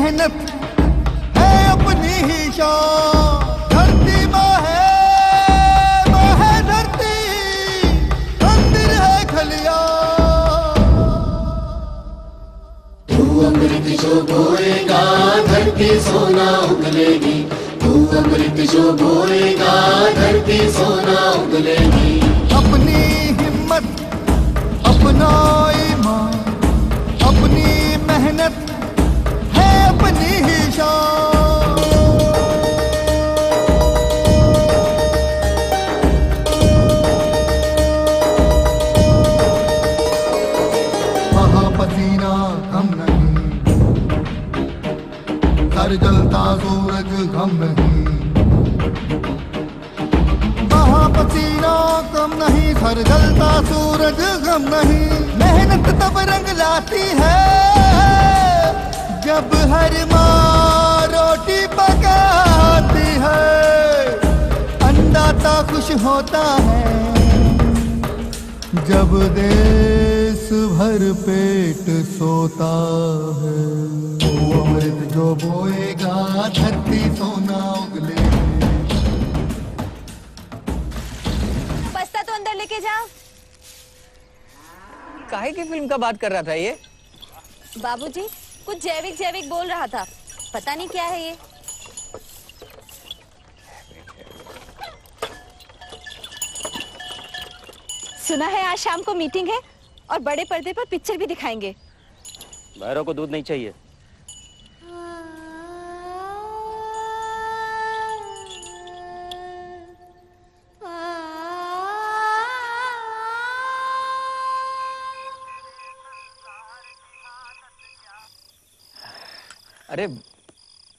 मेहनत है अपनी ही शान। धरती माँ है धरती, मंदिर है खलिया। तू अमृत जो बोएगा धरती सोना उगलेगी। तू अमृत जो बोएगा धरती सोना उगलेगी। अपनी हिम्मत, अपना ईमान, अपनी मेहनत है अपनी ही शान। महापसीना कम नहीं, घर जलता सूरज गम नहीं। महापसीना कम नहीं, घर जलता सूरज गम नहीं। मेहनत तब रंग लाती है जब हर माँ रोटी पकाती है। अन्नदाता खुश होता है जब देश भर पेट सोता है। वो अमृत जो बोएगा धरती सोना उगले। बस्ता तो अंदर लेके जा। काहे की फिल्म का बात कर रहा था ये? बाबूजी कुछ जैविक जैविक बोल रहा था, पता नहीं क्या है ये। सुना है आज शाम को मीटिंग है और बड़े पर्दे पर पिक्चर भी दिखाएंगे। भैरव को दूध नहीं चाहिए। अरे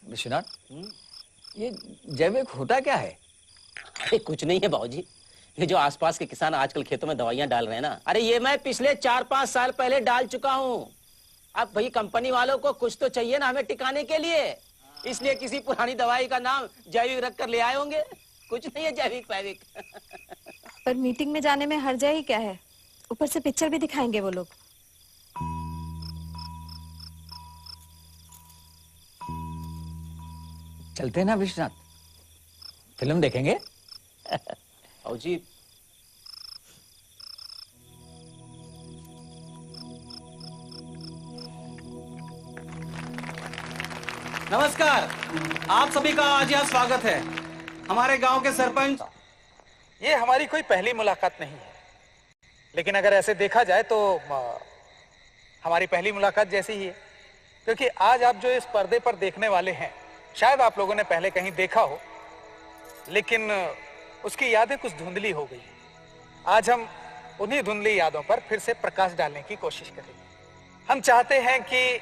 विश्वनाथ, ये जैविक होता क्या है? अरे कुछ नहीं है बाबूजी, ये जो आसपास के किसान आजकल खेतों में दवाइयां डाल रहे हैं ना, अरे ये मैं पिछले 4-5 साल पहले डाल चुका हूँ। अब भाई कंपनी वालों को कुछ तो चाहिए ना हमें टिकाने के लिए, इसलिए किसी पुरानी दवाई का नाम जैविक रख कर ले आए होंगे। कुछ नहीं है जैविक पैविक। पर मीटिंग में जाने में हर्जा ही क्या है, ऊपर से पिक्चर भी दिखाएंगे वो लोग। चलते हैं ना विश्वनाथ, फिल्म देखेंगे। बाबूजी नमस्कार, आप सभी का आज यहाँ स्वागत है। हमारे गांव के सरपंच, ये हमारी कोई पहली मुलाकात नहीं है, लेकिन अगर ऐसे देखा जाए तो हमारी पहली मुलाकात जैसी ही है, क्योंकि आज आप जो इस पर्दे पर देखने वाले हैं शायद आप लोगों ने पहले कहीं देखा हो, लेकिन उसकी यादें कुछ धुंधली हो गई। आज हम उन्हीं धुंधली यादों पर फिर से प्रकाश डालने की कोशिश करेंगे। हम चाहते हैं कि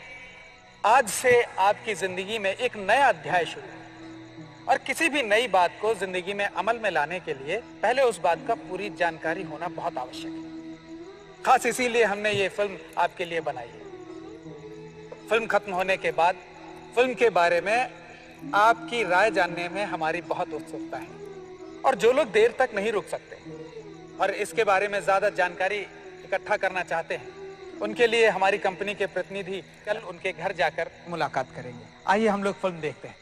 आज से आपकी जिंदगी में एक नया अध्याय शुरू हो, और किसी भी नई बात को जिंदगी में अमल में लाने के लिए पहले उस बात का पूरी जानकारी होना बहुत आवश्यक है। खास इसीलिए हमने ये फिल्म आपके लिए बनाई है। फिल्म खत्म होने के बाद फिल्म के बारे में आपकी राय जानने में हमारी बहुत उत्सुकता है, और जो लोग देर तक नहीं रुक सकते और इसके बारे में ज्यादा जानकारी इकट्ठा करना चाहते हैं, उनके लिए हमारी कंपनी के प्रतिनिधि कल उनके घर जाकर मुलाकात करेंगे। आइए हम लोग फिल्म देखते हैं।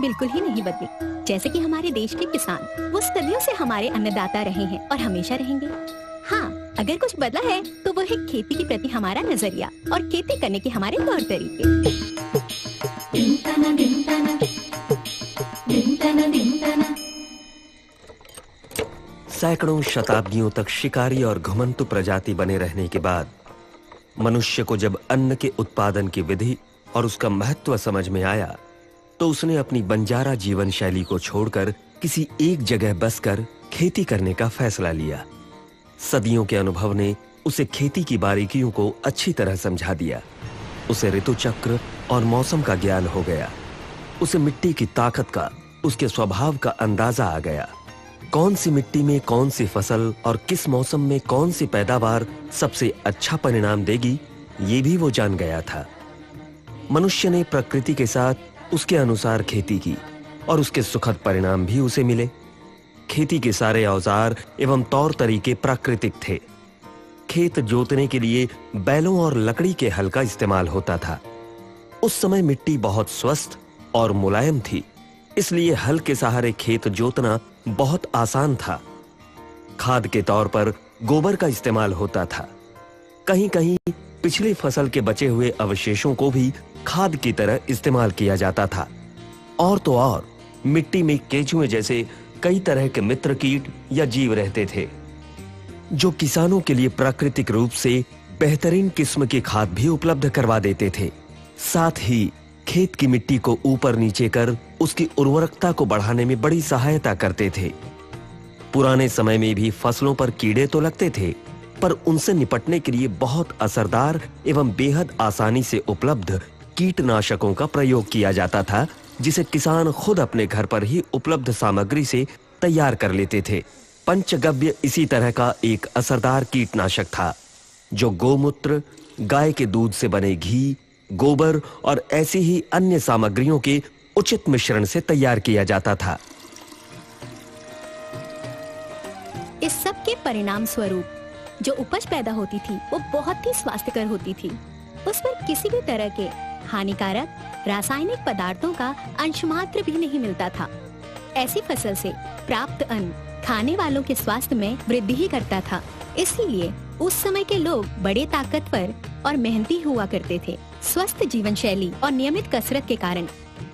बिल्कुल ही नहीं बदली। जैसे कि हमारे देश के किसान, वो सदियों से हमारे अन्नदाता रहे हैं और हमेशा रहेंगे। हाँ, अगर कुछ बदला है तो वो है खेती के प्रति हमारा नजरिया और खेती करने के हमारे तौर तरीके। सैकड़ों शताब्दियों तक शिकारी और घुमंतु प्रजाति बने रहने के बाद मनुष्य को जब अन्न के उत्पादन की विधि और उसका महत्व समझ में आया, तो उसने अपनी बंजारा जीवन शैली को छोड़कर किसी एक जगह बसकर खेती करने का फैसला लिया। सदियों के अनुभव ने उसे खेती की बारीकियों को अच्छी तरह समझा दिया। उसे ऋतु चक्र और मौसम का ज्ञान हो गया। उसे मिट्टी की ताकत का, उसके स्वभाव का अंदाजा आ गया। कौन सी मिट्टी में कौन सी फसल और किस मौसम में कौन सी पैदावार सबसे अच्छा परिणाम देगी, ये भी वो जान गया था। मनुष्य ने प्रकृति के साथ उसके अनुसार खेती की और उसके सुखद परिणाम भी उसे मिले। खेती के सारे औजार एवं तौर तरीके प्राकृतिक थे। खेत जोतने के लिए बैलों और लकड़ी के हल का इस्तेमाल होता था। उस समय मिट्टी बहुत स्वस्थ और मुलायम थी, इसलिए हल के सहारे खेत जोतना बहुत आसान था। खाद के तौर पर गोबर का इस्तेमाल होता था। कहीं कहीं पिछली फसल के बचे हुए अवशेषों को भी खाद की तरह इस्तेमाल किया जाता था। और तो और मिट्टी में केंचुए जैसे कई तरह के मित्र कीट या जीव रहते थे, जो किसानों के लिए प्राकृतिक रूप से बेहतरीन किस्म की खाद भी उपलब्ध करवा देते थे। साथ ही खेत की मिट्टी को ऊपर नीचे कर उसकी उर्वरकता को बढ़ाने में बड़ी सहायता करते थे। पुराने समय में भी फसलों पर कीड़े तो लगते थे, पर उनसे निपटने के लिए बहुत असरदार एवं बेहद आसानी से उपलब्ध कीटनाशकों का प्रयोग किया जाता था, जिसे किसान खुद अपने घर पर ही उपलब्ध सामग्री से तैयार कर लेते थे। पंचगव्य इसी तरह का एक असरदार कीटनाशक था, जो गोमूत्र, गाय के दूध से बने घी, गोबर और ऐसी ही अन्य सामग्रियों के उचित मिश्रण से तैयार किया जाता था। इस सब के परिणाम स्वरूप जो उपज पैदा होती थी वो बहुत ही स्वास्थ्यकर होती थी। उस पर किसी भी तरह के हानिकारक रासायनिक पदार्थों का अंशमात्र भी नहीं मिलता था। ऐसी फसल से प्राप्त अन्न खाने वालों के स्वास्थ्य में वृद्धि ही करता था। इसलिए उस समय के लोग बड़े ताकतवर और मेहनती हुआ करते थे। स्वस्थ जीवन शैली और नियमित कसरत के कारण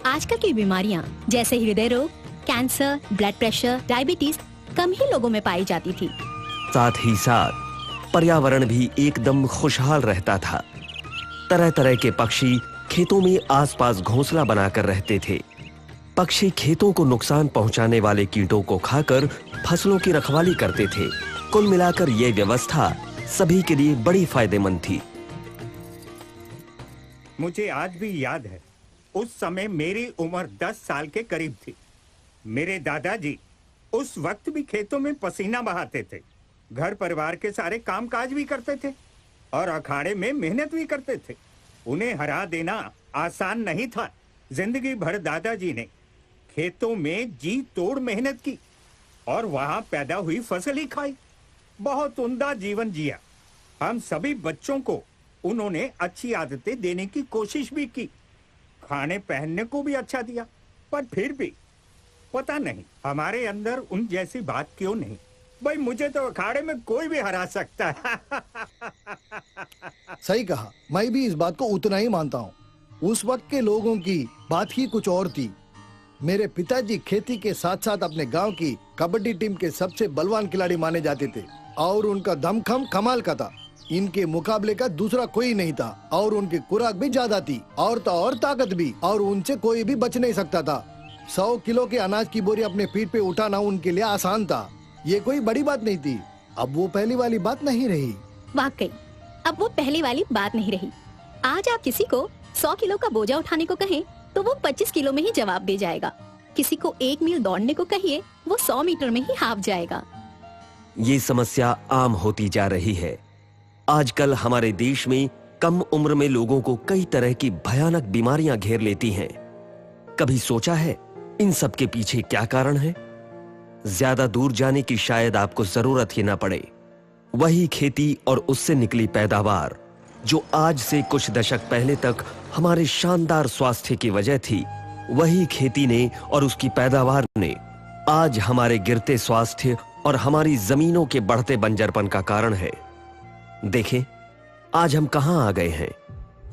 आजकल की बीमारियां जैसे हृदय रोग, कैंसर, ब्लड प्रेशर, डायबिटीज कम ही लोगों में पाई जाती थी। साथ ही साथ पर्यावरण भी एकदम खुशहाल रहता था। तरह तरह के पक्षी खेतों में आसपास घोंसला बनाकर रहते थे। पक्षी खेतों को नुकसान पहुंचाने वाले कीटों को खाकर फसलों की रखवाली करते थे। कुल मिलाकर यह व्यवस्था सभी के लिए बड़ी फायदेमंद थी। मुझे आज भी याद है, उस समय मेरी उम्र 10 साल के करीब थी। मेरे दादाजी उस वक्त भी खेतों में पसीना बहाते थे, घर परिवार के सारे कामकाज भी करते थे और अखाड़े में मेहनत भी करते थे। उन्हें हरा देना आसान नहीं था। जिंदगी भर दादाजी ने खेतों में जी तोड़ मेहनत की और वहां पैदा हुई फसल ही खाई। बहुत उम्दा जीवन जिया। हम सभी बच्चों को उन्होंने अच्छी आदतें देने की कोशिश भी की, खाने पहनने को भी अच्छा दिया, पर फिर भी पता नहीं हमारे अंदर उन जैसी बात क्यों नहीं। भाई मुझे तो अखाड़े में कोई भी हरा सकता है। सही कहा, मैं भी इस बात को उतना ही मानता हूँ। उस वक्त के लोगों की बात ही कुछ और थी। मेरे पिताजी खेती के साथ साथ अपने गांव की कबड्डी टीम के सबसे बलवान खिलाड़ी माने जाते थे और उनका दमखम कमाल का था। इनके मुकाबले का दूसरा कोई नहीं था और उनकी खुराक भी ज्यादा थी और तो और ताकत भी, और उनसे कोई भी बच नहीं सकता था। 100 किलो के अनाज की बोरी अपने पीठ पे उठाना उनके लिए आसान था। ये कोई बड़ी बात नहीं थी। अब वो पहली वाली बात नहीं रही। वाकई अब वो पहली वाली बात नहीं रही। आज आप किसी को 100 किलो का बोझा उठाने को कहें तो वो 25 किलो में ही जवाब दे जाएगा। किसी को 1 मील दौड़ने को कहिए, वो 100 मीटर में ही हाफ जाएगा। ये समस्या आम होती जा रही है। आजकल हमारे देश में कम उम्र में लोगों को कई तरह की भयानक बीमारियां घेर लेती हैं। कभी सोचा है इन सब के पीछे क्या कारण है? ज्यादा दूर जाने की शायद आपको जरूरत ही ना पड़े। वही खेती और उससे निकली पैदावार जो आज से कुछ दशक पहले तक हमारे शानदार स्वास्थ्य की वजह थी, वही खेती ने और उसकी पैदावार ने आज हमारे गिरते स्वास्थ्य और हमारी जमीनों के बढ़ते बंजरपन का कारण है। देखें, आज हम कहां आ गए हैं।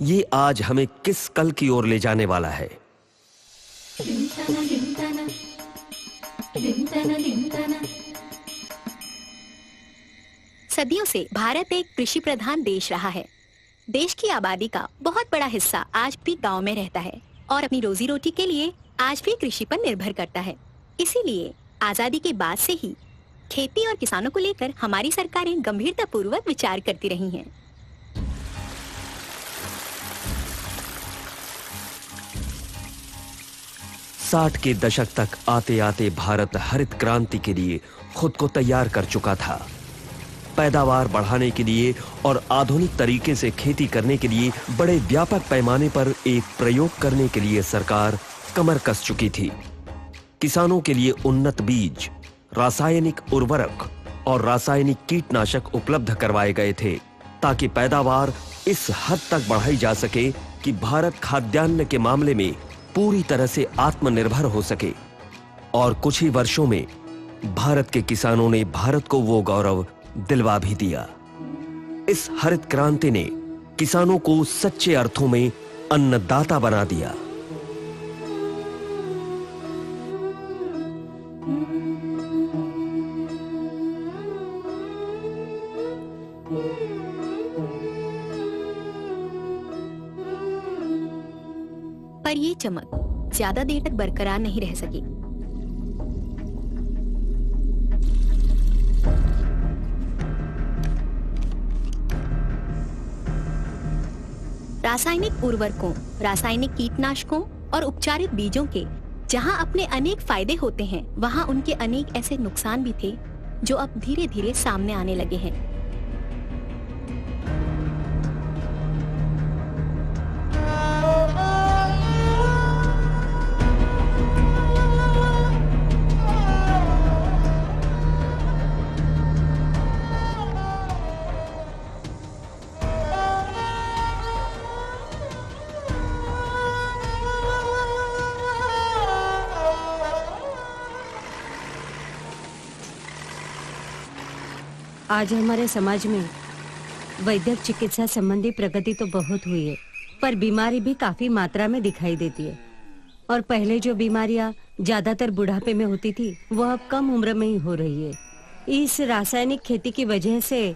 ये आज हमें किस कल की ओर ले जाने वाला है। सदियों से भारत एक कृषि प्रधान देश रहा है। देश की आबादी का बहुत बड़ा हिस्सा आज भी गांव में रहता है और अपनी रोजी रोटी के लिए आज भी कृषि पर निर्भर करता है। इसीलिए आजादी के बाद से ही खेती और किसानों को लेकर हमारी सरकारें गंभीरतापूर्वक विचार करती रही हैं। साठ के दशक तक आते आते भारत हरित क्रांति के लिए खुद को तैयार कर चुका था। पैदावार बढ़ाने के लिए और आधुनिक तरीके से खेती करने के लिए बड़े व्यापक पैमाने पर एक प्रयोग करने के लिए सरकार कमर कस चुकी थी। किसानों के लिए उन्नत बीज, रासायनिक उर्वरक और रासायनिक कीटनाशक उपलब्ध करवाए गए थे ताकि पैदावार इस हद तक बढ़ाई जा सके कि भारत खाद्यान्न के मामले में पूरी तरह से आत्मनिर्भर हो सके। और कुछ ही वर्षों में भारत के किसानों ने भारत को वो गौरव दिलवा भी दिया। इस हरित क्रांति ने किसानों को सच्चे अर्थों में अन्नदाता बना दिया। पर ये चमक ज्यादा देर तक बरकरार नहीं रह सकी। रासायनिक उर्वरकों, रासायनिक कीटनाशकों और उपचारित बीजों के जहां अपने अनेक फायदे होते हैं, वहां उनके अनेक ऐसे नुकसान भी थे जो अब धीरे धीरे सामने आने लगे हैं। आज हमारे समाज में वैद्यक चिकित्सा संबंधी प्रगति तो बहुत हुई है, पर बीमारी भी काफी मात्रा में दिखाई देती है। और पहले जो बीमारियां ज्यादातर बुढ़ापे में होती थी, वह अब कम उम्र में ही हो रही है। इस रासायनिक खेती की वजह से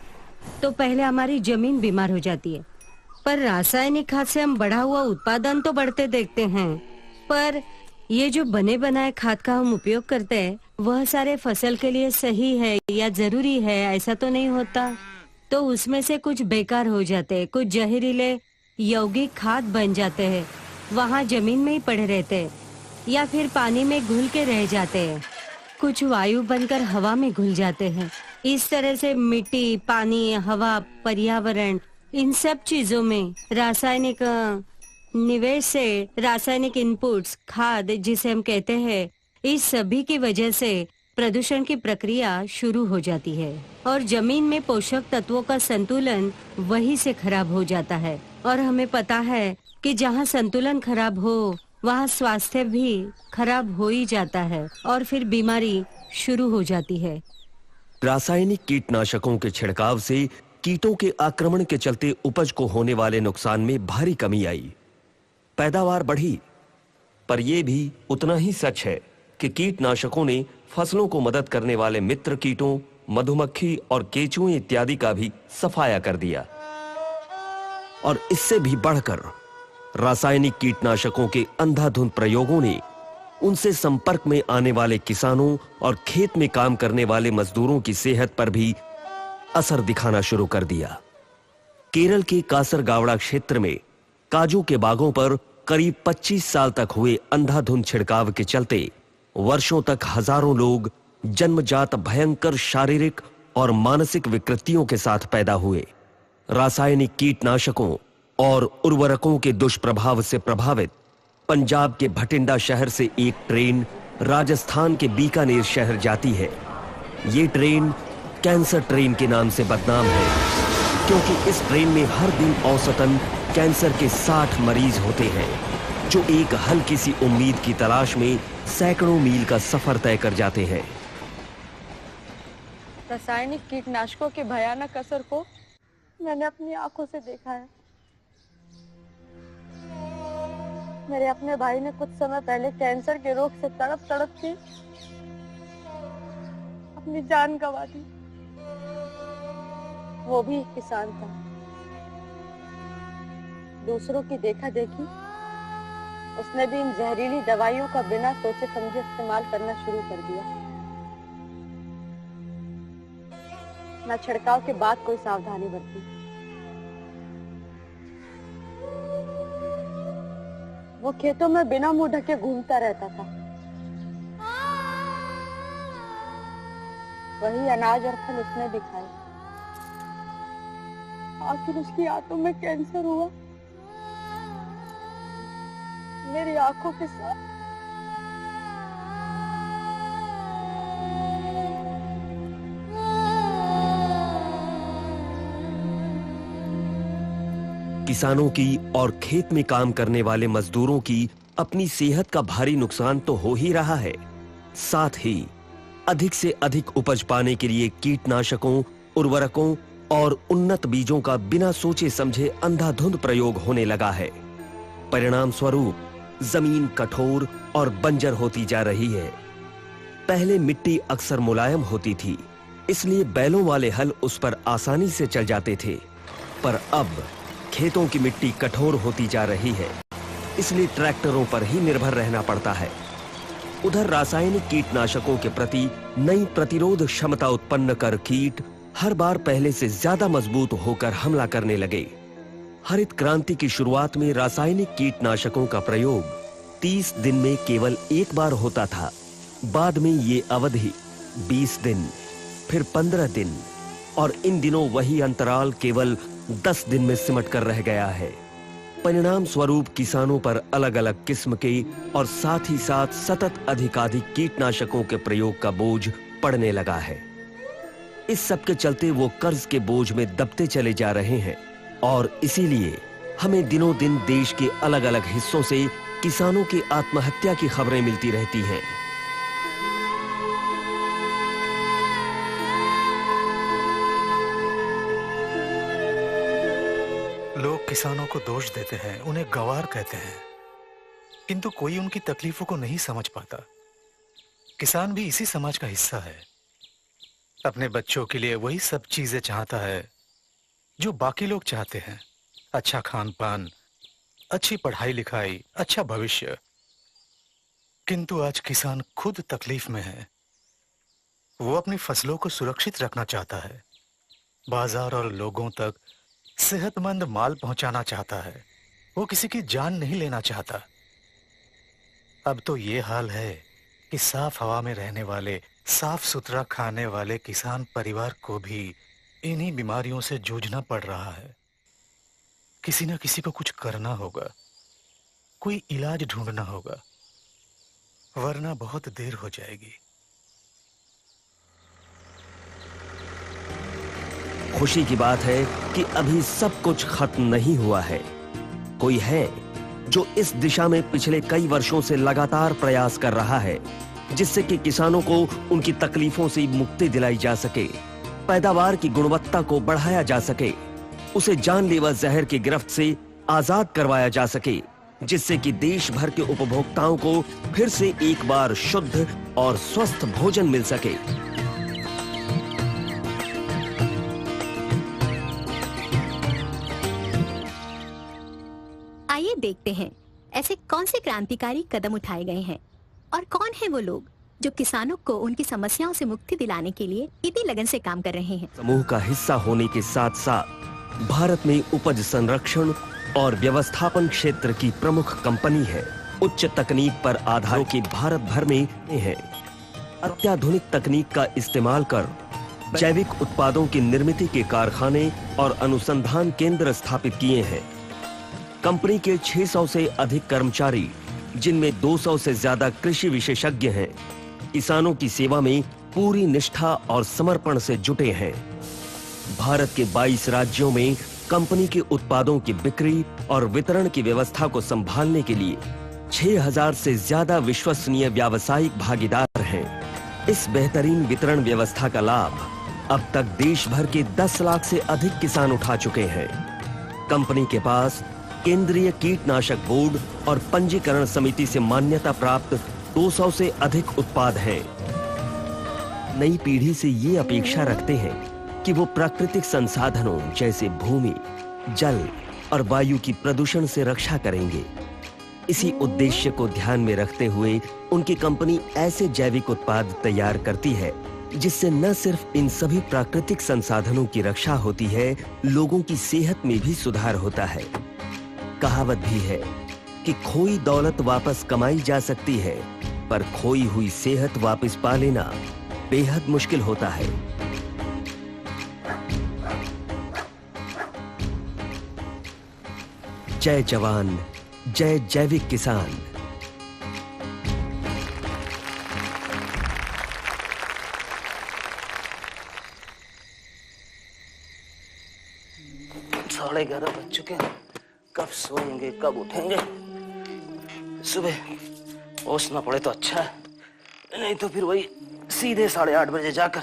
तो पहले हमारी जमीन बीमार हो जाती है, पर रासायनिक खाद से हम बढ़ा हुआ उत्पादन तो बढ़ते देखते हैं। पर ये जो बने बनाए खाद का हम उपयोग करते हैं, वह सारे फसल के लिए सही है या जरूरी है, ऐसा तो नहीं होता। तो उसमें से कुछ बेकार हो जाते हैं, कुछ जहरीले यौगिक खाद बन जाते हैं, वहाँ जमीन में ही पड़े रहते हैं या फिर पानी में घुल के रह जाते हैं। कुछ वायु बनकर हवा में घुल जाते हैं। इस तरह से मिट्टी, पानी, हवा, पर्यावरण, इन सब चीजों में रासायनिक निवेश से रासायनिक इनपुट्स, खाद जिसे हम कहते हैं, इस सभी की वजह से प्रदूषण की प्रक्रिया शुरू हो जाती है और जमीन में पोषक तत्वों का संतुलन वहीं से खराब हो जाता है। और हमें पता है कि जहाँ संतुलन खराब हो, वहाँ स्वास्थ्य भी खराब हो ही जाता है और फिर बीमारी शुरू हो जाती है। रासायनिक कीटनाशकों के छिड़काव से कीटों के आक्रमण के चलते उपज को होने वाले नुकसान में भारी कमी आई। पैदावार बढ़ी, पर यह भी उतना ही सच है कि कीटनाशकों ने फसलों को मदद करने वाले मित्र कीटों, मधुमक्खी और केंचुए इत्यादि का भी सफाया कर दिया। और इससे भी बढ़कर रासायनिक कीटनाशकों के अंधाधुंध प्रयोगों ने उनसे संपर्क में आने वाले किसानों और खेत में काम करने वाले मजदूरों की सेहत पर भी असर दिखाना शुरू कर दिया। केरल के कासरगावड़ा क्षेत्र में काजू के बागों पर करीब 25 साल तक हुए अंधाधुंध छिड़काव के चलते वर्षों तक हजारों लोग जन्मजात भयंकर शारीरिक और मानसिक विकृतियों के साथ पैदा हुए। रासायनिक कीटनाशकों और उर्वरकों के दुष्प्रभाव से प्रभावित पंजाब के भटिंडा शहर से एक ट्रेन राजस्थान के बीकानेर शहर जाती है। ये ट्रेन कैंसर ट्रेन के नाम से बदनाम है, क्योंकि इस ट्रेन में हर दिन औसतन कैंसर के 60 मरीज होते हैं। जो एक हल्की सी उम्मीद की तलाश में सैकड़ों मील का सफर तय कर जाते हैं। रासायनिक कीटनाशकों के भयानक असर को मैंने अपनी आंखों से देखा है। मेरे अपने भाई ने कुछ समय पहले कैंसर के रोग से तड़प तड़प के अपनी जान गंवा दी। वो भी एक किसान था। दूसरों की देखा देखी उसने भी इन जहरीली दवाइयों का बिना सोचे समझे इस्तेमाल करना शुरू कर दिया। न छिड़काव के बाद कोई सावधानी बरती। वो खेतों में बिना मुंह ढके घूमता रहता था। वही अनाज और फल उसने भी खाए। आखिर उसकी आंतों में कैंसर हुआ। मेरी आंखों के साथ। किसानों की और खेत में काम करने वाले मजदूरों की अपनी सेहत का भारी नुकसान तो हो ही रहा है, साथ ही अधिक से अधिक उपज पाने के लिए कीटनाशकों, उर्वरकों और उन्नत बीजों का बिना सोचे समझे अंधाधुंध प्रयोग होने लगा है। परिणाम स्वरूप जमीन कठोर और बंजर होती जा रही है। पहले मिट्टी अक्सर मुलायम होती थी, इसलिए बैलों वाले हल उस पर आसानी से चल जाते थे, पर अब खेतों की मिट्टी कठोर होती जा रही है, इसलिए ट्रैक्टरों पर ही निर्भर रहना पड़ता है। उधर रासायनिक कीटनाशकों के प्रति नई प्रतिरोध क्षमता उत्पन्न कर कीट हर बार पहले से ज्यादा मजबूत होकर हमला करने लगे। हरित क्रांति की शुरुआत में रासायनिक कीटनाशकों का प्रयोग 30 दिन में केवल एक बार होता था। बाद में ये अवधि 20 दिन, फिर 15 दिन और इन दिनों वही अंतराल केवल 10 दिन में सिमट कर रह गया है। परिणाम स्वरूप किसानों पर अलग अलग किस्म के और साथ ही साथ सतत अधिकाधिक कीटनाशकों के प्रयोग का बोझ पड़ने लगा है। इस सब के चलते वो कर्ज के बोझ में दबते चले जा रहे हैं और इसीलिए हमें दिनों दिन देश के अलग अलग हिस्सों से किसानों की आत्महत्या की खबरें मिलती रहती हैं। लोग किसानों को दोष देते हैं, उन्हें गंवार कहते हैं, किंतु कोई उनकी तकलीफों को नहीं समझ पाता। किसान भी इसी समाज का हिस्सा है। अपने बच्चों के लिए वही सब चीजें चाहता है जो बाकी लोग चाहते हैं। अच्छा खान पान, अच्छी पढ़ाई लिखाई, अच्छा भविष्य। किंतु आज किसान खुद तकलीफ में है। वो अपनी फसलों को सुरक्षित रखना चाहता है, बाजार और लोगों तक सेहतमंद माल पहुंचाना चाहता है। वो किसी की जान नहीं लेना चाहता। अब तो ये हाल है कि साफ हवा में रहने वाले, साफ सुथरा खाने वाले किसान परिवार को भी इन्हीं बीमारियों से जूझना पड़ रहा है। किसी न किसी को कुछ करना होगा, कोई इलाज ढूंढना होगा, वरना बहुत देर हो जाएगी। खुशी की बात है कि अभी सब कुछ खत्म नहीं हुआ है। कोई है जो इस दिशा में पिछले कई वर्षों से लगातार प्रयास कर रहा है, जिससे कि किसानों को उनकी तकलीफों से मुक्ति दिलाई जा सके, पैदावार की गुणवत्ता को बढ़ाया जा सके, उसे जानलेवा जहर की गिरफ्त से आजाद करवाया जा सके, जिससे कि देश भर के उपभोक्ताओं को फिर से एक बार शुद्ध और स्वस्थ भोजन मिल सके। आइए देखते हैं ऐसे कौन से क्रांतिकारी कदम उठाए गए हैं और कौन है वो लोग जो किसानों को उनकी समस्याओं से मुक्ति दिलाने के लिए इतनी लगन से काम कर रहे हैं। समूह का हिस्सा होने के साथ साथ भारत में उपज संरक्षण और व्यवस्थापन क्षेत्र की प्रमुख कंपनी है। उच्च तकनीक पर आधारित की भारत भर में है। अत्याधुनिक तकनीक का इस्तेमाल कर जैविक उत्पादों की निर्मित के कारखाने और अनुसंधान केंद्र स्थापित किए हैं। कंपनी के 600 से अधिक कर्मचारी, जिनमें 200 से ज्यादा कृषि विशेषज्ञ हैं, किसानों की सेवा में पूरी निष्ठा और समर्पण से जुटे हैं। भारत के 22 राज्यों में कंपनी के उत्पादों की बिक्री और वितरण की व्यवस्था को संभालने के लिए 6000 से ज्यादा विश्वसनीय व्यावसायिक भागीदार हैं। इस बेहतरीन वितरण व्यवस्था का लाभ अब तक देश भर के 10 लाख से अधिक किसान उठा चुके हैं। कंपनी के पास केंद्रीय कीटनाशक बोर्ड और पंजीकरण समिति से मान्यता प्राप्त 200 से अधिक उत्पाद हैं। नई पीढ़ी से ये अपेक्षा रखते हैं कि वो प्राकृतिक संसाधनों जैसे भूमि, जल और वायु की प्रदूषण से रक्षा करेंगे। इसी उद्देश्य को ध्यान में रखते हुए उनकी कंपनी ऐसे जैविक उत्पाद तैयार करती है जिससे न सिर्फ इन सभी प्राकृतिक संसाधनों की रक्षा होती है, लोगों की सेहत में भी सुधार होता है। कहावत भी है कि खोई दौलत वापस कमाई जा सकती है, पर खोई हुई सेहत वापस पा लेना बेहद मुश्किल होता है। जय जवान, जय जैविक किसान। साढ़े 11 बज चुके हैं। कब सोएंगे, कब उठेंगे? सुबह होश ना पड़े तो अच्छा है, नहीं तो फिर वही सीधे 8:30 बजे जाकर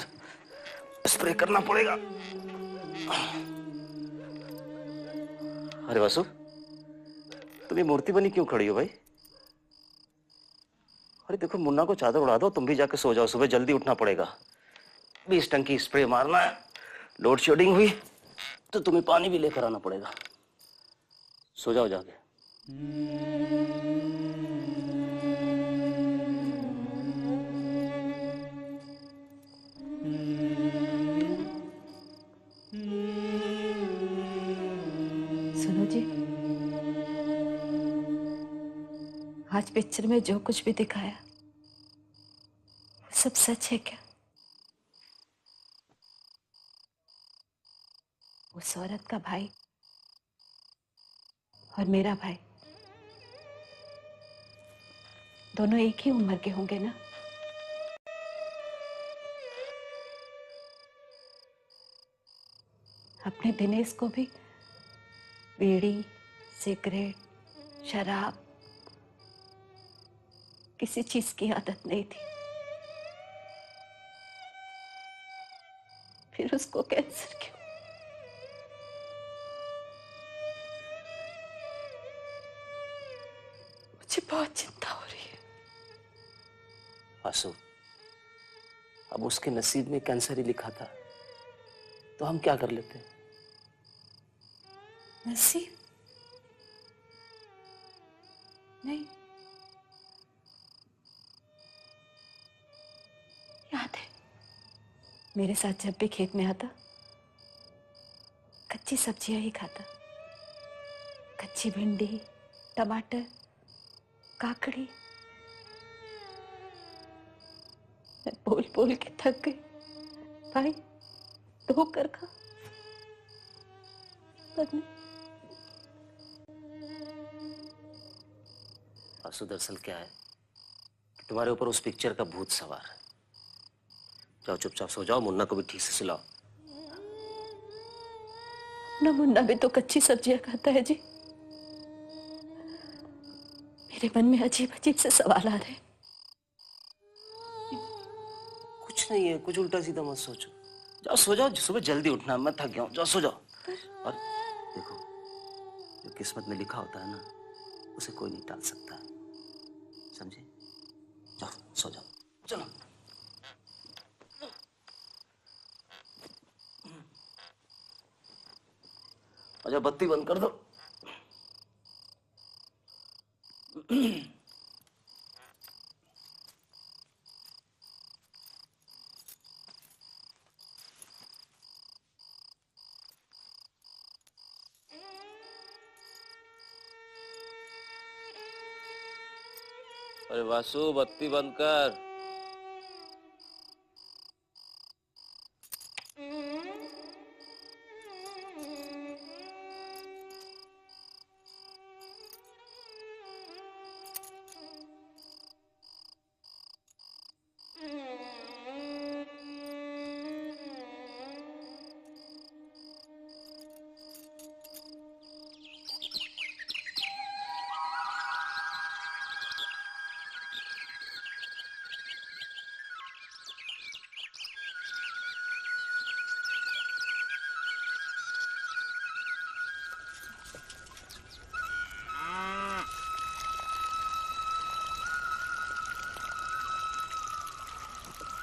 स्प्रे करना पड़ेगा। अरे वासु, तुम ये मूर्ति बनी क्यों खड़ी हो भाई? अरे देखो, मुन्ना को चादर उड़ा दो, तुम भी जाके सो जाओ, सुबह जल्दी उठना पड़ेगा। 20 टंकी स्प्रे मारना है, लोड शेडिंग हुई तो तुम्हें पानी भी लेकर आना पड़ेगा। सो जाओ जाके। सुनो जी, आज पिक्चर में जो कुछ भी दिखाया सब सच है क्या? उस औरत का भाई और मेरा भाई दोनों एक ही उम्र के होंगे ना? अपने दिनेश को भी बीड़ी, सिगरेट, शराब, किसी चीज की आदत नहीं थी, फिर उसको कैंसर क्यों? मुझे बहुत चिंता हो रही है। आसू, अब उसके नसीब में कैंसर ही लिखा था, तो हम क्या कर लेते? नसीब नहीं, याद है मेरे साथ जब भी खेत में आता कच्ची सब्जियां ही खाता। कच्ची भिंडी, टमाटर, काकड़ी। मैं बोल बोल के थक गई। भाई धोकर खा, पर नहीं। आसू, दरअसल क्या है कि तुम्हारे ऊपर उस पिक्चर का भूत सवार है। जाओ चुपचाप सो जाओ, मुन्ना को भी ठीक से सुलाओ। ना मुन्ना भी तो कच्ची सब्जियां खाता है जी। मेरे मन में अजीब अजीब से सवाल आ रहे हैं। कुछ नहीं है, कुछ उल्टा सीधा मत सोचो। जाओ सो जाओ, सुबह जल्दी उठना, मैं थक गया हूं। जाओ सो जाओ। और देखो, जो किस्मत में लिखा होता है ना, उसे कोई नहीं टाल सकता है, समझे? जाओ सो जाओ, चलो। अच्छा, बत्ती बंद कर दो। अरे वासु, बत्ती बंद कर।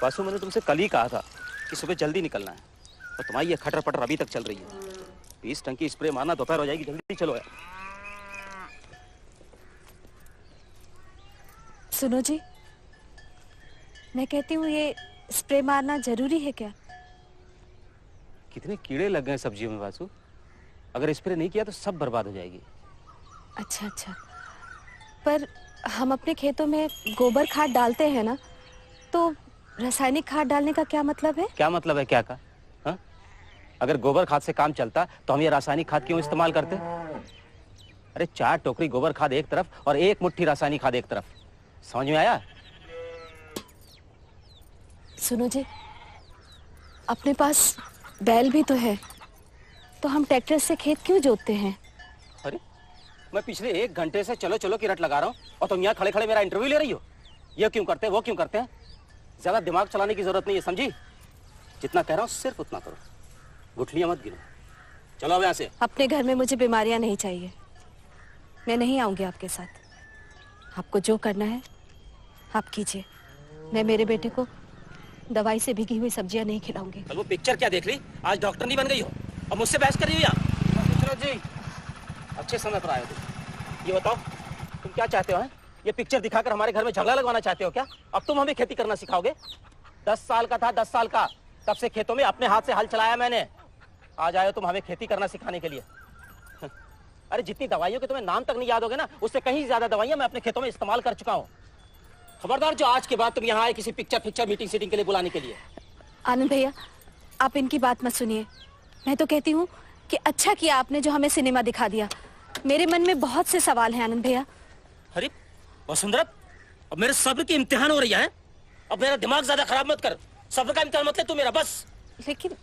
वासु, मैंने तुमसे कल ही कहा था कि सुबह जल्दी निकलना है, और तुम्हारी ये खटर पटर अभी तक चल रही है। 20 टंकी स्प्रे मारना, दोपहर हो जाएगी, जल्दी चलो यार। सुनो जी, मैं कहती हूँ ये स्प्रे मारना जरूरी है क्या? कितने कीड़े लग गए सब्जियों में वासु, अगर स्प्रे नहीं किया तो सब बर्बाद हो जाएगी। अच्छा अच्छा, पर हम अपने खेतों में गोबर खाद डालते हैं ना, तो रासायनिक खाद डालने का क्या मतलब है? क्या मतलब है क्या का? हा? अगर गोबर खाद से काम चलता तो हम ये रासायनिक खाद क्यों इस्तेमाल करते? अरे 4 टोकरी गोबर खाद एक तरफ और 1 मुट्ठी रासायनिक खाद एक तरफ, समझ में आया? सुनो जी, अपने पास बैल भी तो है, तो हम ट्रैक्टर से खेत क्यों जोतते हैं? अरे मैं पिछले 1 घंटे से चलो चलो की रट लगा रहा हूँ और तुम यहाँ खड़े खड़े मेरा इंटरव्यू ले रही हो। ये क्यों करते हैं, वो क्यों करते हैं? ज्यादा दिमाग चलाने की जरूरत नहीं है, समझी? जितना कह रहा हूँ सिर्फ उतना करो, गुठलियां मत गिनो। चलो अब यहाँ से। अपने घर में मुझे बीमारियां नहीं चाहिए, मैं नहीं आऊंगी आपके साथ। आपको जो करना है आप कीजिए, मैं मेरे बेटे को दवाई से भीगी हुई सब्जियां नहीं खिलाऊंगी। वो पिक्चर क्या देख ली, आज डॉक्टर नहीं बन गई हो और मुझसे बहस कर रही हो यहाँ? जी अच्छे समय पर आए हो तुम। ये बताओ तुम क्या चाहते हो? ये पिक्चर दिखाकर हमारे घर में झगड़ा लगवाना चाहते हो क्या? अब तुम हमें खेती करना सिखाओगे? 10 साल का था, 10 साल का, तब से खेतों में अपने हाथ से हल चलाया मैंने। आज आए हो तुम हमें खेती करना सिखाने के लिए। अरे जितनी दवाइयों के तुम्हें नाम तक नहीं याद होगे ना, उससे कहीं ज्यादा दवाइयां मैं अपने खेतों में इस्तेमाल कर चुका हूँ। खबरदार जो आज के बाद तुम यहाँ आए किसी पिक्चर मीटिंग सीटिंग के लिए बुलाने के लिए। आनंद भैया, आप इनकी बात मत सुनिए। मैं तो कहती हूँ कि अच्छा किया आपने जो हमें सिनेमा दिखा दिया। मेरे मन में बहुत से सवाल हैं आनंद भैया। अरे वसुंधरा, अब मेरे सब्र की इम्तिहान हो रही है। अब मेरा दिमाग ज्यादा खराब मत कर, सब्र का इम्तिहान मत ले तू मेरा, बस। लेकिन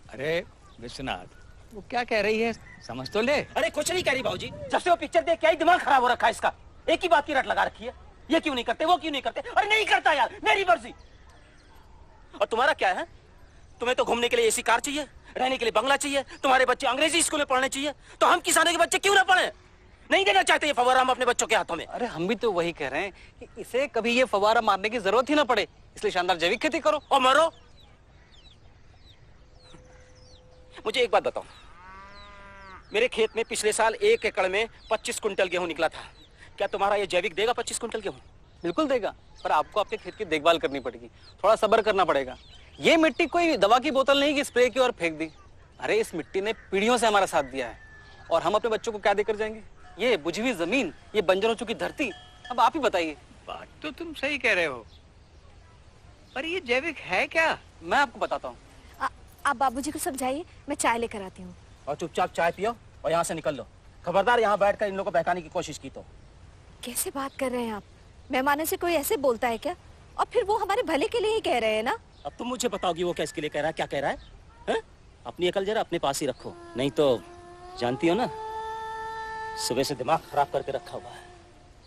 अरे विश्वनाथ, वो क्या कह रही है समझ तो ले। अरे कुछ नहीं कह रही बाबूजी, जब से वो पिक्चर देख के आई दिमाग खराब हो रखा है इसका। एक ही बात की रट लगा रखी है, ये क्यों नहीं करते, वो क्यों नहीं करते। अरे नहीं करता यार, मेरी मर्जी। और तुम्हारा क्या है? तुम्हें तो घूमने के लिए एसी कार चाहिए, रहने के लिए बंगला चाहिए, तुम्हारे बच्चे अंग्रेजी स्कूल में पढ़ने चाहिए, तो हम किसानों के बच्चे क्यों ना पढ़े? नहीं देना चाहते ये फव्वारा हम अपने बच्चों के हाथों में। अरे हम भी तो वही कह रहे हैं कि इसे कभी ये फव्वारा मारने की जरूरत ही ना पड़े, इसलिए शानदार जैविक खेती करो और मरो। मुझे एक बात बताओ, मेरे खेत में पिछले साल 1 एकड़ में 25 कुंटल गेहूं निकला था, क्या तुम्हारा ये जैविक देगा 25 कुंटल गेहूं? बिल्कुल देगा, पर आपको अपने खेत की देखभाल करनी पड़ेगी, थोड़ा सब्र करना पड़ेगा। ये मिट्टी कोई दवा की बोतल नहीं कि स्प्रे की और फेंक दी। अरे इस मिट्टी ने पीढ़ियों से हमारा साथ दिया है, और हम अपने बच्चों को क्या देकर जाएंगे? ये बुझी हुई जमीन, ये बंजर हो चुकी धरती। अब आप ही बताइए। बात तो तुम सही कह रहे हो, पर ये जैविक है क्या? मैं आपको बताता हूँ। आप बाबूजी को समझाइए, मैं चाय लेकर आती हूँ। और चुपचाप चाय पियो और यहाँ से निकल लो। खबरदार यहाँ बैठकर इन लोगों को बहकाने की कोशिश की तो। कैसे बात कर रहे हैं आप? मेहमानों से कोई ऐसे बोलता है क्या? और फिर वो हमारे भले के लिए ही कह रहे हैं ना। अब तुम मुझे बताओगी वो क्या इसके लिए कह रहा है, क्या कह रहा है? अपनी अकल जरा अपने पास ही रखो, नहीं तो जानती हो ना सुबह से दिमाग खराब करके रखा हुआ है।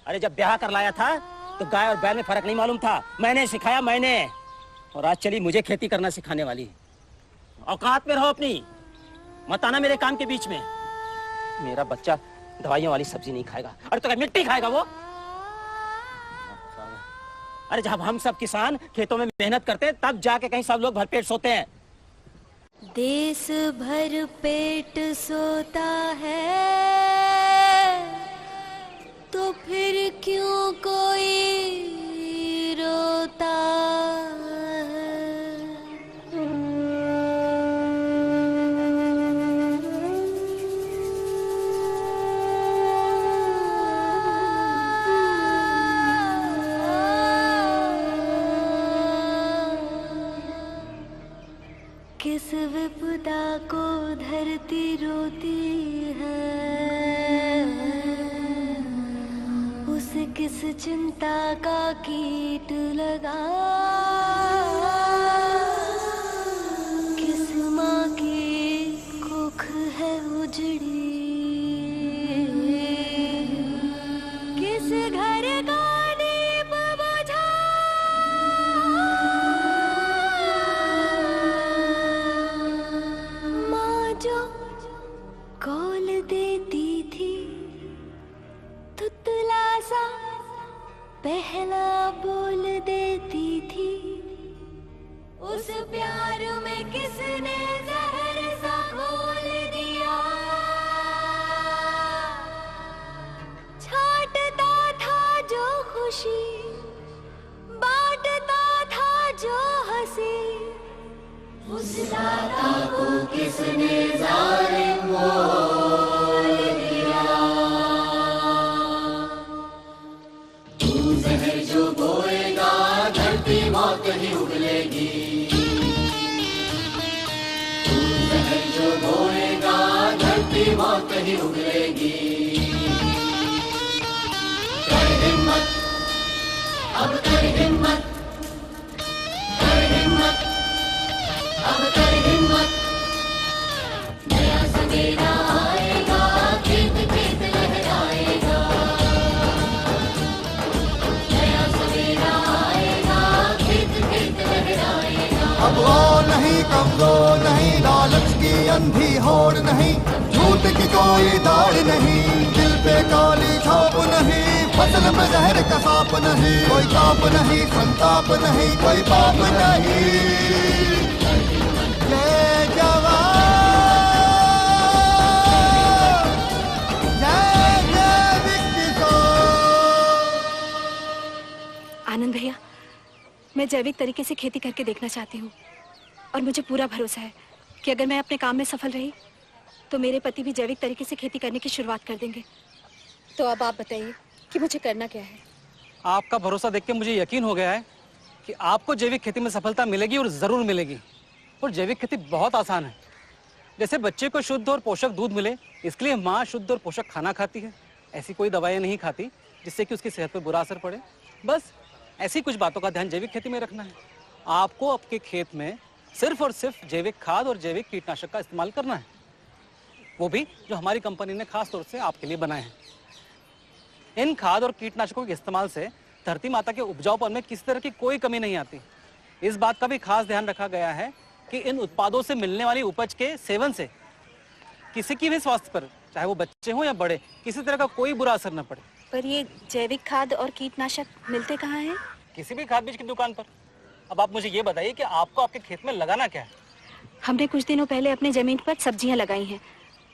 अरे जब ब्याह कर लाया था तो गाय और बैल में फर्क नहीं मालूम था, मैंने सिखाया मैंने, और आज चली मुझे खेती करना सिखाने वाली। औकात में रहो अपनी, मत आना मेरे काम के बीच में। मेरा बच्चा दवाइयों वाली सब्जी नहीं खाएगा। अरे तो क्या मिट्टी खाएगा वो? अरे जब हम सब किसान खेतों में मेहनत करते हैं तब जाके कहीं सब लोग भरपेट सोते हैं। देश भर पेट सोता है तो फिर क्यों कोई रोता किस विपदा को धरती रोती है, उसे किस चिंता का कीट लगा, किस माँ की कुख है उजड़ी, किस घर का दीप बुझा, कौल देती थी तुतला सा पहला बोल देती थी, उस प्यार में किसने जहर सा घोल दिया। छाटता था जो खुशी, बांटता था जो हंसी, उस दाता को किसने जालिम बोल दिया। तू जहर जो बोएगा धरती मौत ही उगलेगी। तू जहर जो बोएगा धरती मौत ही उगलेगी। कर हिम्मत, अब कर हिम्मत, कर हिम्मत, अब कर हिम्मत। नया सवेरा आएगा, खेत खेत लहराएगा। नया सवेरा आएगा, खेत खेत लहराएगा। अब वो नहीं कमजोर नहीं, लालच की अंधी होड़ नहीं, झूठ की कोई दाढ़ नहीं, दिल पे काली छाप नहीं, फसल में जहर का सांप नहीं, कोई ताप नहीं, संताप नहीं, कोई पाप नहीं। जय जवान, जय जय किसान। आनंद भैया, मैं जैविक तरीके से खेती करके देखना चाहती हूँ और मुझे पूरा भरोसा है कि अगर मैं अपने काम में सफल रही तो मेरे पति भी जैविक तरीके से खेती करने की शुरुआत कर देंगे। तो अब आप बताइए कि मुझे करना क्या है। आपका भरोसा देख के मुझे यकीन हो गया है कि आपको जैविक खेती में सफलता मिलेगी और जरूर मिलेगी। और जैविक खेती बहुत आसान है। जैसे बच्चे को शुद्ध और पोषक दूध मिले, इसके लिए माँ शुद्ध और पोषक खाना खाती है। ऐसी कोई दवाइयाँ नहीं खाती जिससे कि उसकी सेहत पर बुरा असर पड़े। बस ऐसी कुछ बातों का ध्यान जैविक खेती में रखना है। आपको आपके खेत में सिर्फ और सिर्फ जैविक खाद और जैविक कीटनाशक का इस्तेमाल करना है, वो भी जो हमारी कंपनी ने खास तौर से आपके लिए बनाए हैं। इन खाद और कीटनाशकों के इस्तेमाल से धरती माता के उपजाऊपन में किसी तरह की कोई कमी नहीं आती। इस बात का भी खास ध्यान रखा गया है कि इन उत्पादों से मिलने वाली उपज के सेवन से किसी की भी स्वास्थ्य पर, चाहे वो बच्चे हों या बड़े, किसी तरह का कोई बुरा असर न पड़े। पर ये जैविक खाद और कीटनाशक मिलते कहाँ हैं? किसी भी खाद बीज की दुकान पर। अब आप मुझे ये बताइए कि आपको आपके खेत में लगाना क्या है? हमने कुछ दिनों पहले अपने जमीन पर सब्जियां लगाई हैं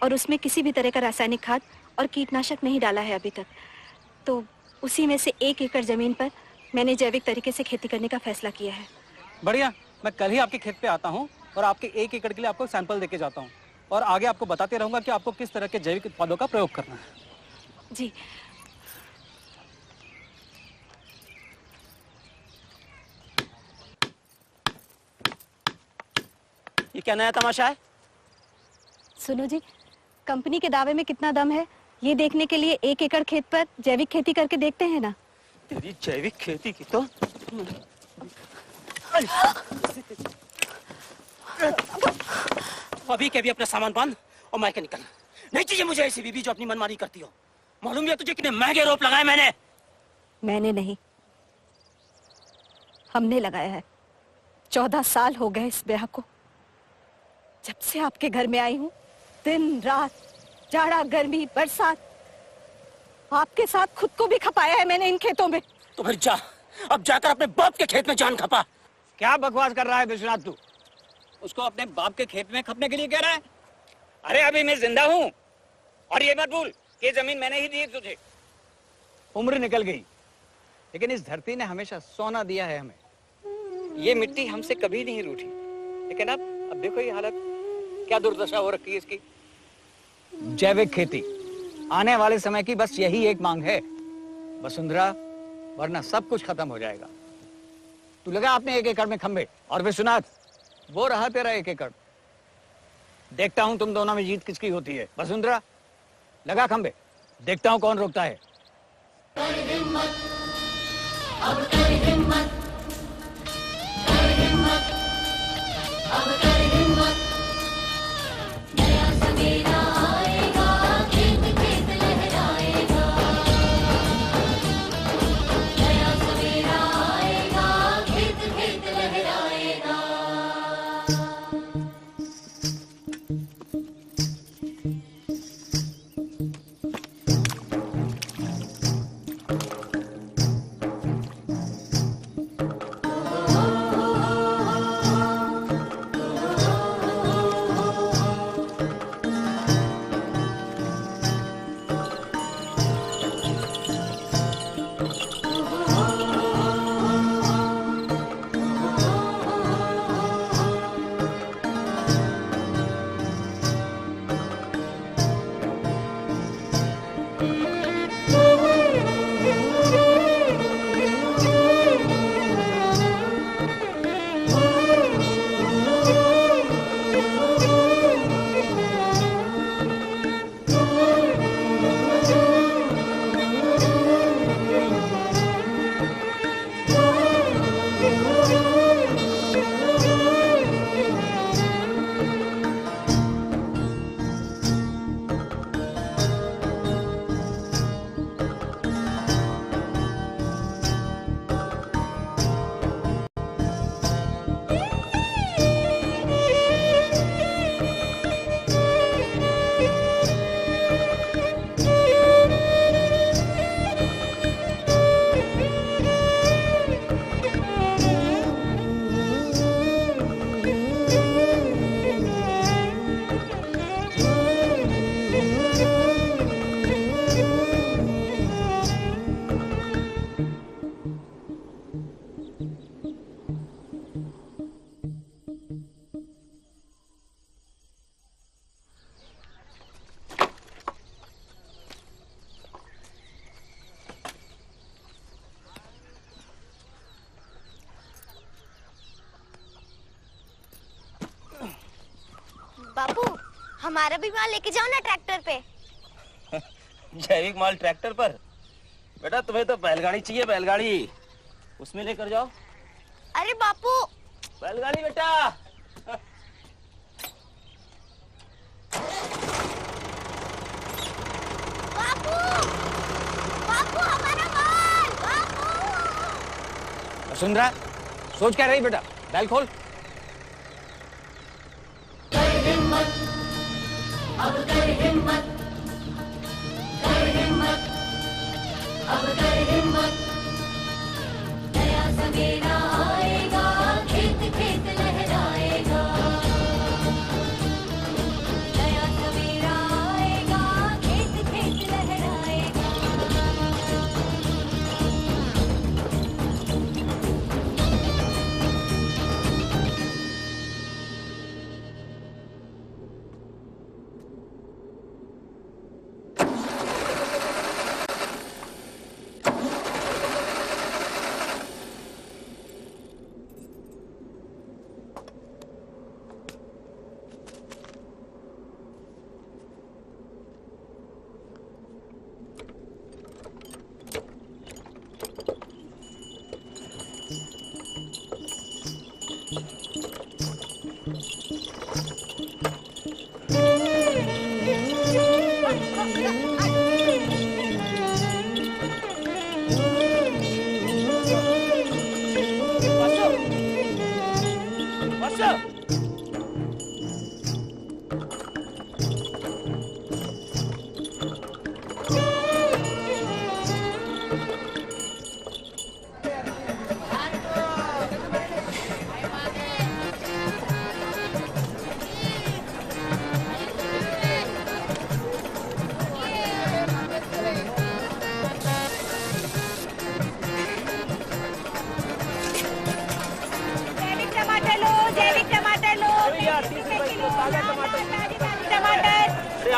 और उसमें किसी भी तरह का रासायनिक खाद और कीटनाशक नहीं डाला है अभी तक। तो उसी में से 1 एकड़ जमीन पर मैंने जैविक तरीके से खेती करने का फैसला किया है। बढ़िया, मैं कल ही आपके खेत पे आता हूँ और आपके 1 एकड़ के लिए आपको सैंपल देके जाता हूँ और आगे आपको बताते रहूंगा कि आपको किस तरह के जैविक उत्पादों का प्रयोग करना है। जी। ये क्या नया तमाशा है? सुनो जी, कंपनी के दावे में कितना दम है ये देखने के लिए 1 एकड़ खेत पर जैविक खेती करके देखते हैं ना। तेरी जैविक खेती की तो अभी के भी अपना सामान बांध और मायके निकल। नहीं चाहिए मुझे ऐसी बीबी जो अपनी मनमानी करती हो। मालूम है तुझे कितने महंगे रोप लगाए मैंने? मैंने नहीं, हमने लगाया है। 14 साल हो गए इस ब्याह को। जब से आपके घर में आई हूँ, दिन रात, जाड़ा गर्मी बरसात, आपके साथ खुद को भी खपाया है मैंने इन खेतों में। तो फिर जा, अब जाकर अपने बाप के खेत में जान खपा। क्या बकवास कर रहा है विश्वनाथ तू? उसको अपने बाप के खेत में खपने के लिए कह रहा है? अरे अभी मैं जिंदा हूँ और ये मत भूल कि जमीन मैंने ही दी है तुझे। उम्र निकल गई लेकिन इस धरती ने हमेशा सोना दिया है हमें। ये मिट्टी हमसे कभी नहीं रूठी, लेकिन अब देखो ये हालत, क्या दुर्दशा हो रखी है इसकी। जैविक खेती आने वाले समय की बस यही एक मांग है वसुंधरा, वरना सब कुछ खत्म हो जाएगा। तू लगा आपने 1 एकड़ में खंबे, और विश्वनाथ वो रहा तेरा 1 एकड़। देखता हूं तुम दोनों में जीत किसकी होती है। वसुंधरा लगा खंबे, देखता हूं कौन रोकता है। कर हिम्मत, अब कर हिम्मत, कर हिम्मत, अब कर हिम्मत। नया सवेरा आएगा, खेत खेत लहराएगा। नया सवेरा आएगा, खेत खेत लहराएगा। बापू हमारा भी माल लेके जाओ ना ट्रैक्टर पे। जैविक माल ट्रैक्टर पर? बेटा तुम्हें तो बैलगाड़ी चाहिए, बैलगाड़ी, उसमें लेकर जाओ। अरे बापू बैलगाड़ी बेटा। बापू बापू हमारा माल बापू। सुन रहा? सोच क्या रही बेटा? बैल खोल। अब कर हिम्मत, कर हिम्मत, अब कर हिम्मत। नया सवेरा आएगा, खेत खेत लहराएगा। नया सवेरा आएगा, खेत खेत लहराएगा।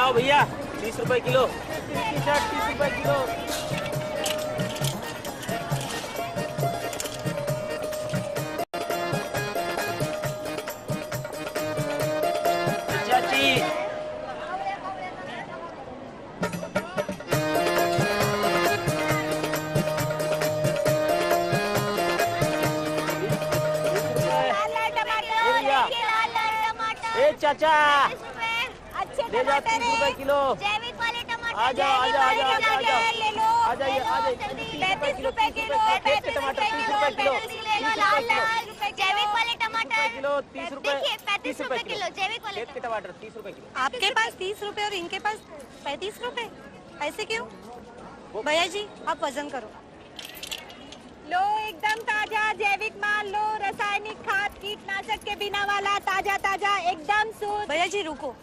आओ भैया 30 रुपए किलो। 30 रुपए किलो। चाची चाचा ले जाओ 30 रुपए किलो। जैविक वाले टमाटर आ जाओ आ जाओ आ जाओ आ जाओ ले लो आ जाइए आ जाइए 35 रुपए किलो। 35 टमाटर 30 रुपए किलो। जैविक वाले टमाटर किलो 30 रुपए। 35 रुपए किलो जैविक वाले के टमाटर 30 रुपए किलो। आपके पास 30 रुपए और इनके पास 35 रुपए, ऐसे क्यों? भैया जी आप वजन करो। लो एकदम ताजा जैविक माल लो, रासायनिक खाद कीटनाशक के बिना वाला ताजा ताजा एकदम शुद्ध। भैया जी रुको।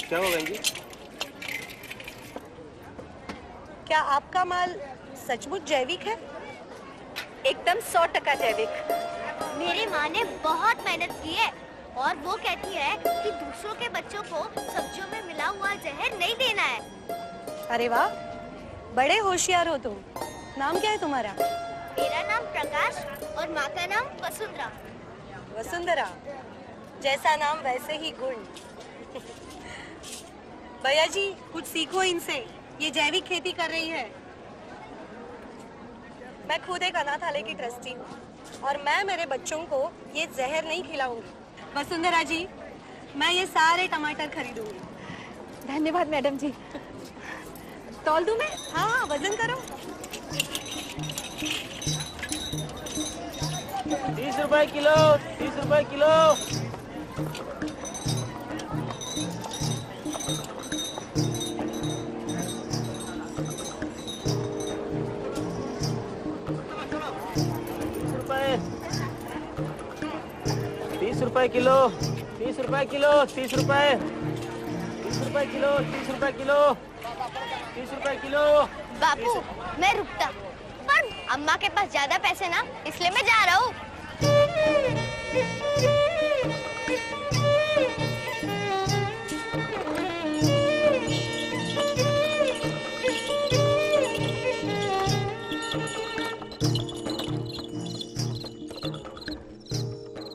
क्या हो बहन जी? क्या आपका माल सचमुच जैविक है? एकदम 100% जैविक। मेरी माँ ने बहुत मेहनत की है और वो कहती है कि दूसरों के बच्चों को सब्जियों में मिला हुआ जहर नहीं देना है। अरे वाह, बड़े होशियार हो तुम। नाम क्या है तुम्हारा? मेरा नाम प्रकाश और माँ का नाम वसुंधरा। वसुंधरा, जैसा नाम वैसे ही गुण। भैया जी कुछ सीखो इनसे, ये जैविक खेती कर रही है। मैं खुद एक अनाथालय की ट्रस्टी हूँ और मैं मेरे बच्चों को ये जहर नहीं खिलाऊंगी। वसुंधरा जी, मैं ये सारे टमाटर खरीदूंगी। धन्यवाद मैडम जी। तौल दूं मैं? हाँ हाँ, वजन करो। 30 रुपए किलो, 30 रुपए किलो। 30 रुपए किलो, 30 रुपए किलो, 30 रुपए, 30 रुपए किलो, 30 रुपए किलो, 30 रुपए किलो। बापू मैं रुकता, पर अम्मा के पास ज्यादा पैसे ना, इसलिए मैं जा रहा हूँ।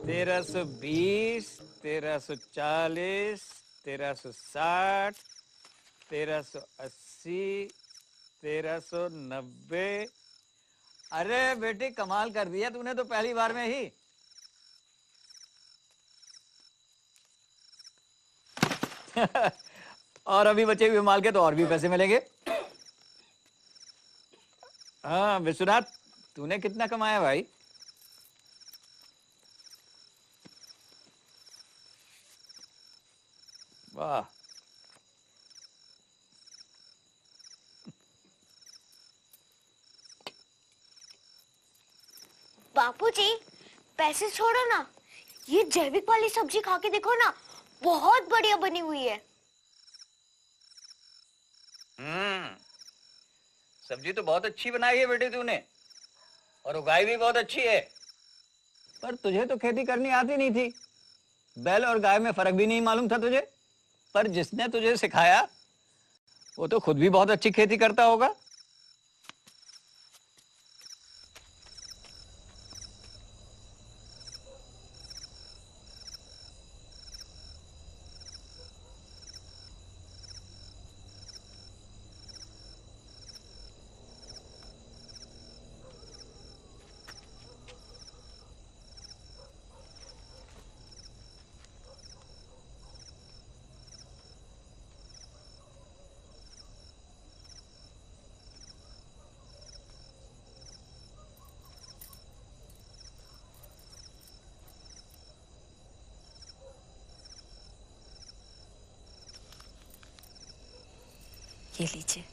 तेरह 1320, 1340, 1360, 1380, 1390। अरे बेटी कमाल कर दिया तूने तो पहली बार में ही। और अभी बचे हुए माल के तो और भी पैसे मिलेंगे। हाँ विश्वनाथ, तूने कितना कमाया भाई? वाह, बापूजी पैसे छोड़ो ना, ये जैविक वाली सब्जी खा के देखो ना, बहुत बढ़िया बनी हुई है। सब्जी तो बहुत अच्छी बनाई है बेटी तूने, और उगाई भी बहुत अच्छी है। पर तुझे तो खेती करनी आती नहीं थी, बैल और गाय में फर्क भी नहीं मालूम था तुझे। पर जिसने तुझे सिखाया वो तो खुद भी बहुत अच्छी खेती करता होगा। ये लीजिए।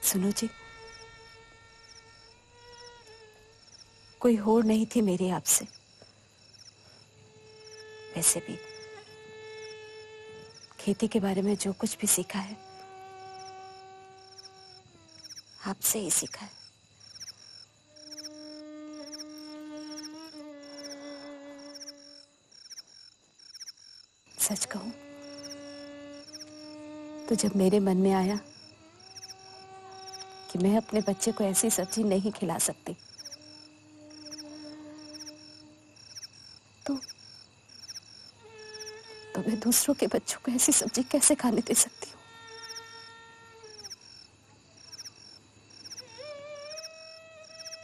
सुनो जी, कोई होड़ नहीं थी मेरी आपसे। वैसे भी खेती के बारे में जो कुछ भी सीखा है आपसे ही सीखा है। सच कहूं तो जब मेरे मन में आया कि मैं अपने बच्चे को ऐसी सब्जी नहीं खिला सकती, तो मैं दूसरों के बच्चों को ऐसी सब्जी कैसे खाने दे सकती हूँ?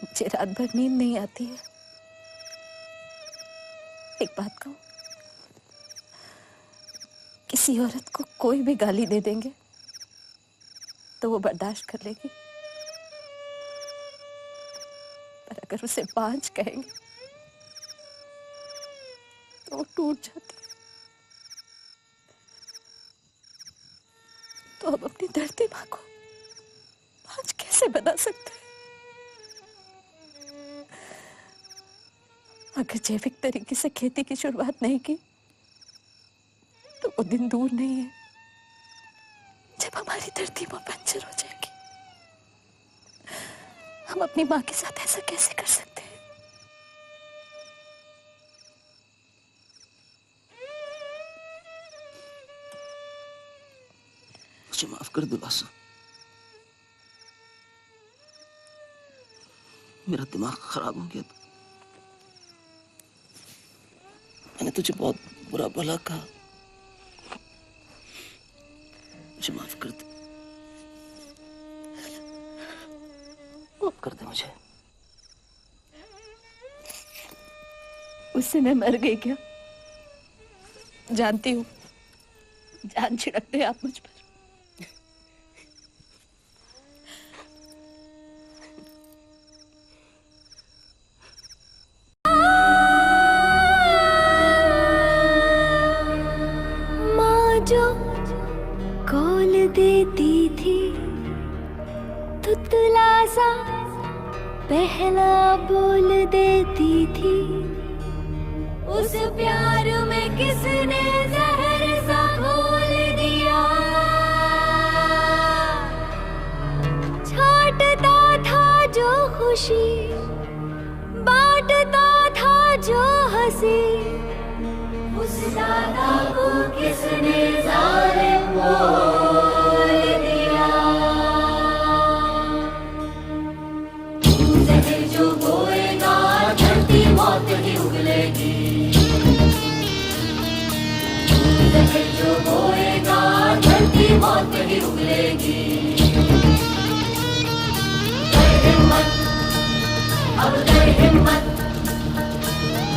मुझे रात भर नींद नहीं आती है। एक बात कहूं, किसी औरत को कोई भी गाली दे देंगे तो वो बर्दाश्त कर लेगी, पर अगर उसे बांझ कहेंगे तो वो टूट जाती है। तो हम अपनी धरती माँ को बांझ कैसे बना सकते हैं? अगर जैविक तरीके से खेती की शुरुआत नहीं की तो वो दिन दूर नहीं है जब हमारी धरती माँ बंजर हो जाएगी। हम अपनी माँ के साथ ऐसा कैसे कर सकते हैं? मुझे माफ कर दे बासु। मेरा दिमाग खराब हो गया था। मैंने तुझे बहुत बुरा भला कहा। मुझे माफ कर दे। माफ कर दे मुझे। उससे मैं मर गई क्या? जानती हूँ, जान छिड़कते हैं आप मुझ पर। जो कॉल देती थी तुतला सा पहला बोल देती थी, उस प्यार में किसने जहर सा घोल दिया। छाटता था जो खुशी, बांटता था जो हंसी, उस दादा को किसने जालिम बोल दिया। जहर जो बोएगा धरती मौत ही उगलेगी। जहर जो बोएगा धरती मौत ही उगलेगी। कर हिम्मत, अब कर हिम्मत,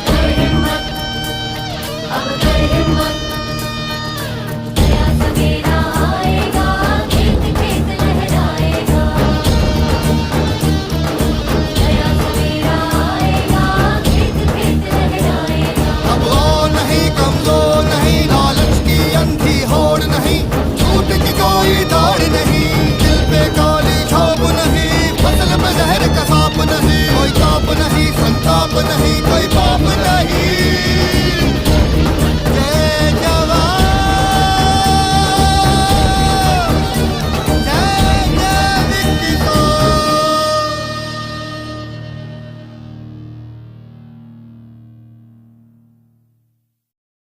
कर हिम्मत, अब कर हिम्मत। नया सवेरा आएगा, खेत खेत लहराएगा। नया सवेरा आएगा, खेत खेत लहराएगा। अब वो नहीं कमजोर नहीं, लालच की अंधी होड़ नहीं, झूठ की कोई दौड़ नहीं, दिल पे काली छाप नहीं, फसल में जहर का सांप नहीं, कोई ताप नहीं संताप नहीं,